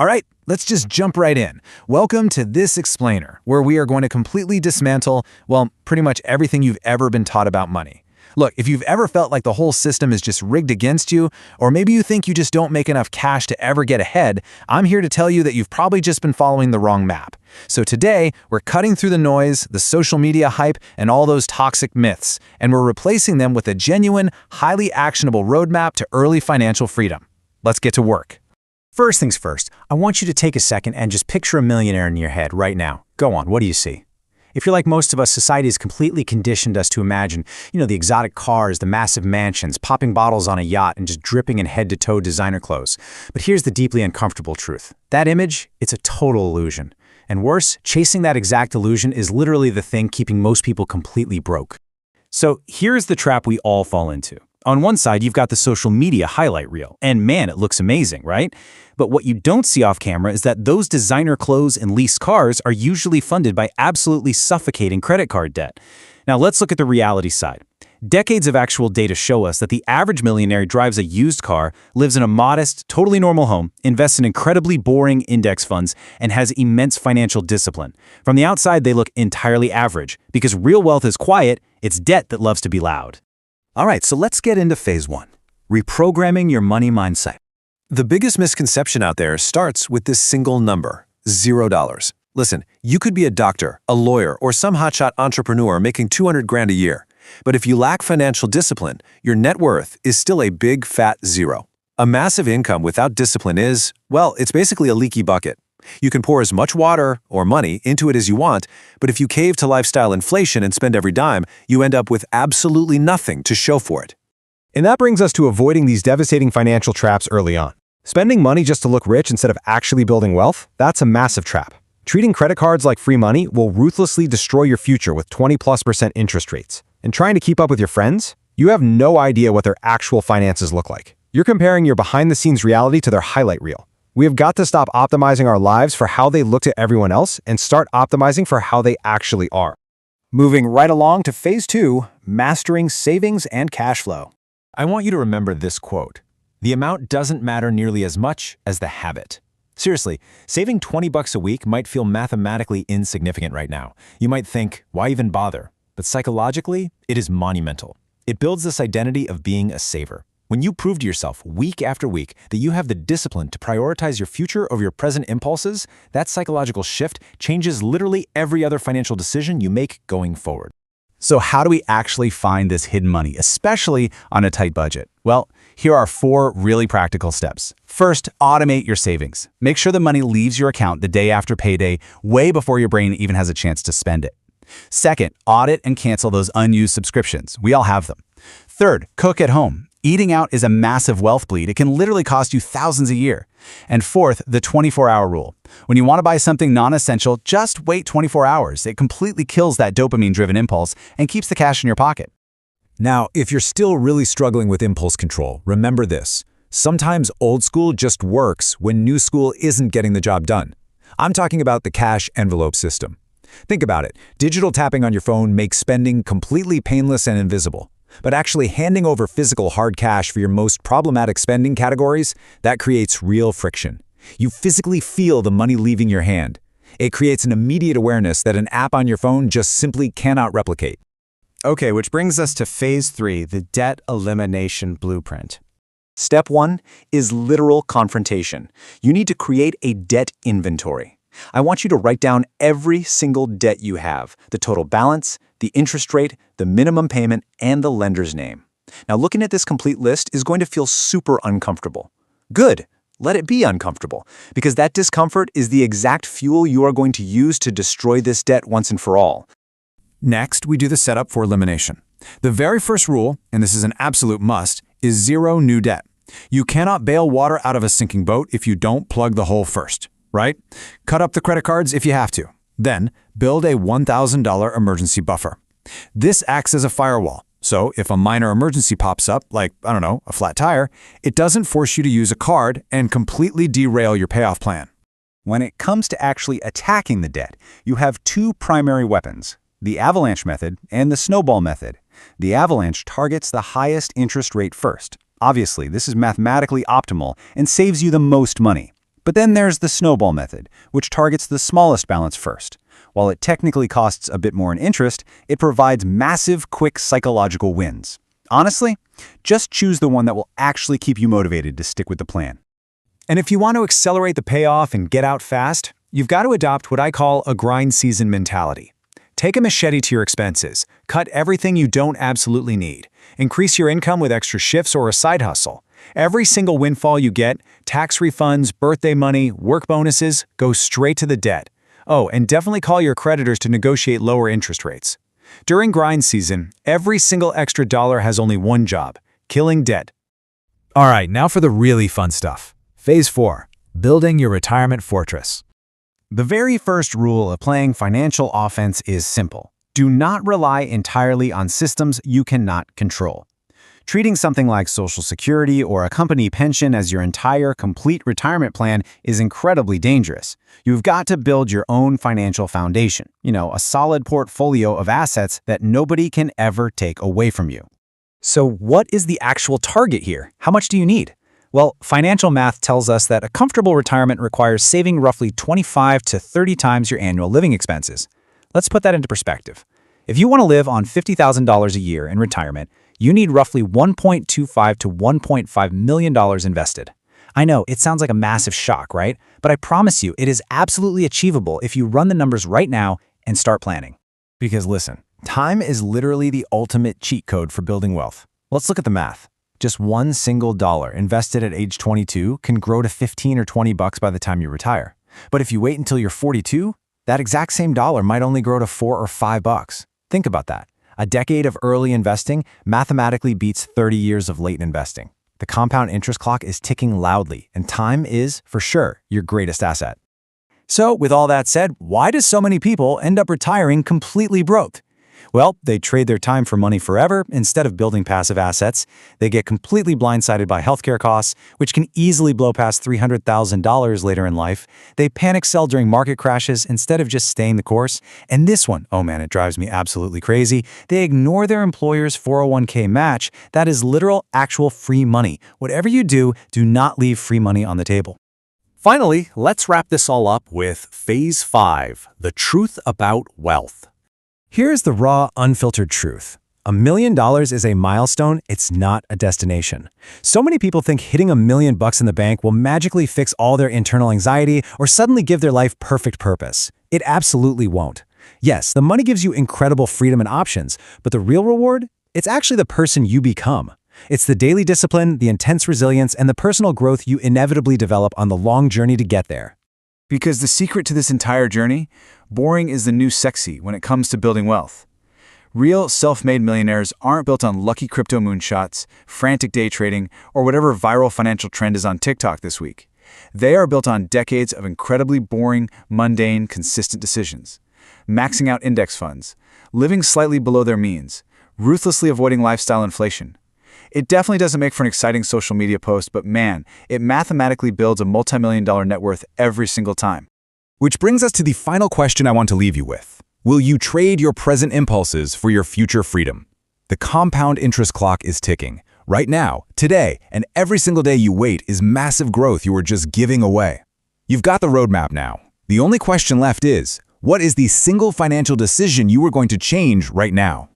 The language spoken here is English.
All right, let's just jump right in. Welcome to This Explainer, where we are going to completely dismantle, well, pretty much everything you've ever been taught about money. Look, if you've ever felt like the whole system is just rigged against you, or maybe you think you just don't make enough cash to ever get ahead, I'm here to tell you that you've probably just been following the wrong map. So today, we're cutting through the noise, the social media hype, and all those toxic myths, and we're replacing them with a genuine, highly actionable roadmap to early financial freedom. Let's get to work. First things first, I want you to take a second and just picture a millionaire in your head right now. Go on, what do you see? If you're like most of us, society has completely conditioned us to imagine, the exotic cars, the massive mansions, popping bottles on a yacht, and just dripping in head-to-toe designer clothes. But here's the deeply uncomfortable truth. That image, it's a total illusion. And worse, chasing that exact illusion is literally the thing keeping most people completely broke. So here's the trap we all fall into. On one side, you've got the social media highlight reel, and man, it looks amazing, right? But what you don't see off camera is that those designer clothes and leased cars are usually funded by absolutely suffocating credit card debt. Now let's look at the reality side. Decades of actual data show us that the average millionaire drives a used car, lives in a modest, totally normal home, invests in incredibly boring index funds, and has immense financial discipline. From the outside, they look entirely average, because real wealth is quiet, it's debt that loves to be loud. All right, so let's get into phase one, reprogramming your money mindset. The biggest misconception out there starts with this single number, $0. Listen, you could be a doctor, a lawyer, or some hotshot entrepreneur making 200 grand a year. But if you lack financial discipline, your net worth is still a big fat zero. A massive income without discipline is, well, it's basically a leaky bucket. You can pour as much water or money into it as you want, but if you cave to lifestyle inflation and spend every dime, you end up with absolutely nothing to show for it. And that brings us to avoiding these devastating financial traps early on. Spending money just to look rich instead of actually building wealth, that's a massive trap. Treating credit cards like free money will ruthlessly destroy your future with 20+% interest rates. And trying to keep up with your friends? You have no idea what their actual finances look like. You're comparing your behind-the-scenes reality to their highlight reel. We have got to stop optimizing our lives for how they look to everyone else and start optimizing for how they actually are. Moving right along to phase two, mastering savings and cash flow. I want you to remember this quote. The amount doesn't matter nearly as much as the habit. Seriously, saving $20 a week might feel mathematically insignificant right now. You might think, why even bother? But psychologically, it is monumental. It builds this identity of being a saver. When you prove to yourself week after week that you have the discipline to prioritize your future over your present impulses, that psychological shift changes literally every other financial decision you make going forward. So how do we actually find this hidden money, especially on a tight budget? Well, here are 4 really practical steps. First, automate your savings. Make sure the money leaves your account the day after payday, way before your brain even has a chance to spend it. Second, audit and cancel those unused subscriptions. We all have them. Third, cook at home. Eating out is a massive wealth bleed. It can literally cost you thousands a year. And fourth, the 24-hour rule. When you want to buy something non-essential, just wait 24 hours. It completely kills that dopamine-driven impulse and keeps the cash in your pocket. Now, if you're still really struggling with impulse control, remember this. Sometimes old school just works when new school isn't getting the job done. I'm talking about the cash envelope system. Think about it. Digital tapping on your phone makes spending completely painless and invisible. But actually handing over physical hard cash for your most problematic spending categories, that creates real friction. You physically feel the money leaving your hand. It creates an immediate awareness that an app on your phone just simply cannot replicate. Okay, which brings us to phase 3, the debt elimination blueprint. Step 1 is literal confrontation. You need to create a debt inventory. I want you to write down every single debt you have, the total balance, the interest rate, the minimum payment, and the lender's name. Now, looking at this complete list is going to feel super uncomfortable. Good. Let it be uncomfortable, because that discomfort is the exact fuel you are going to use to destroy this debt once and for all. Next, we do the setup for elimination. The very first rule, and this is an absolute must, is 0 new debt. You cannot bail water out of a sinking boat if you don't plug the hole first, right? Cut up the credit cards if you have to. Then, build a $1,000 emergency buffer. This acts as a firewall. So if a minor emergency pops up, like, a flat tire, it doesn't force you to use a card and completely derail your payoff plan. When it comes to actually attacking the debt, you have 2 primary weapons, the avalanche method and the snowball method. The avalanche targets the highest interest rate first. Obviously, this is mathematically optimal and saves you the most money. But then there's the snowball method, which targets the smallest balance first. While it technically costs a bit more in interest, it provides massive, quick psychological wins. Honestly, just choose the one that will actually keep you motivated to stick with the plan. And if you want to accelerate the payoff and get out fast, you've got to adopt what I call a grind season mentality. Take a machete to your expenses, cut everything you don't absolutely need, increase your income with extra shifts or a side hustle. Every single windfall you get, tax refunds, birthday money, work bonuses, go straight to the debt. Oh, and definitely call your creditors to negotiate lower interest rates. During grind season, every single extra dollar has only one job: killing debt. All right, now for the really fun stuff. Phase 4, building your retirement fortress. The very first rule of playing financial offense is simple. Do not rely entirely on systems you cannot control. Treating something like Social Security or a company pension as your entire, complete retirement plan is incredibly dangerous. You've got to build your own financial foundation, a solid portfolio of assets that nobody can ever take away from you. So what is the actual target here? How much do you need? Well, financial math tells us that a comfortable retirement requires saving roughly 25 to 30 times your annual living expenses. Let's put that into perspective. If you want to live on $50,000 a year in retirement, you need roughly $1.25 to $1.5 million invested. I know, it sounds like a massive shock, right? But I promise you, it is absolutely achievable if you run the numbers right now and start planning. Because listen, time is literally the ultimate cheat code for building wealth. Let's look at the math. Just one single dollar invested at age 22 can grow to 15 or 20 bucks by the time you retire. But if you wait until you're 42, that exact same dollar might only grow to 4 or 5 bucks. Think about that. A decade of early investing mathematically beats 30 years of late investing. The compound interest clock is ticking loudly, and time is, for sure, your greatest asset. So, with all that said, why do so many people end up retiring completely broke? Well, they trade their time for money forever instead of building passive assets. They get completely blindsided by healthcare costs, which can easily blow past $300,000 later in life. They panic sell during market crashes instead of just staying the course. And this one, oh man, it drives me absolutely crazy. They ignore their employer's 401k match. That is literal, actual free money. Whatever you do, do not leave free money on the table. Finally, let's wrap this all up with Phase 5, the truth about wealth. Here's the raw, unfiltered truth. $1 million is a milestone, it's not a destination. So many people think hitting $1 million in the bank will magically fix all their internal anxiety or suddenly give their life perfect purpose. It absolutely won't. Yes, the money gives you incredible freedom and options, but the real reward? It's actually the person you become. It's the daily discipline, the intense resilience, and the personal growth you inevitably develop on the long journey to get there. Because the secret to this entire journey, boring is the new sexy when it comes to building wealth. Real self-made millionaires aren't built on lucky crypto moonshots, frantic day trading, or whatever viral financial trend is on TikTok this week. They are built on decades of incredibly boring, mundane, consistent decisions. Maxing out index funds, living slightly below their means, ruthlessly avoiding lifestyle inflation. It definitely doesn't make for an exciting social media post, but man, it mathematically builds a multi-million-dollar net worth every single time. Which brings us to the final question I want to leave you with. Will you trade your present impulses for your future freedom? The compound interest clock is ticking. Right now, today, and every single day you wait is massive growth you are just giving away. You've got the roadmap now. The only question left is, what is the single financial decision you are going to change right now?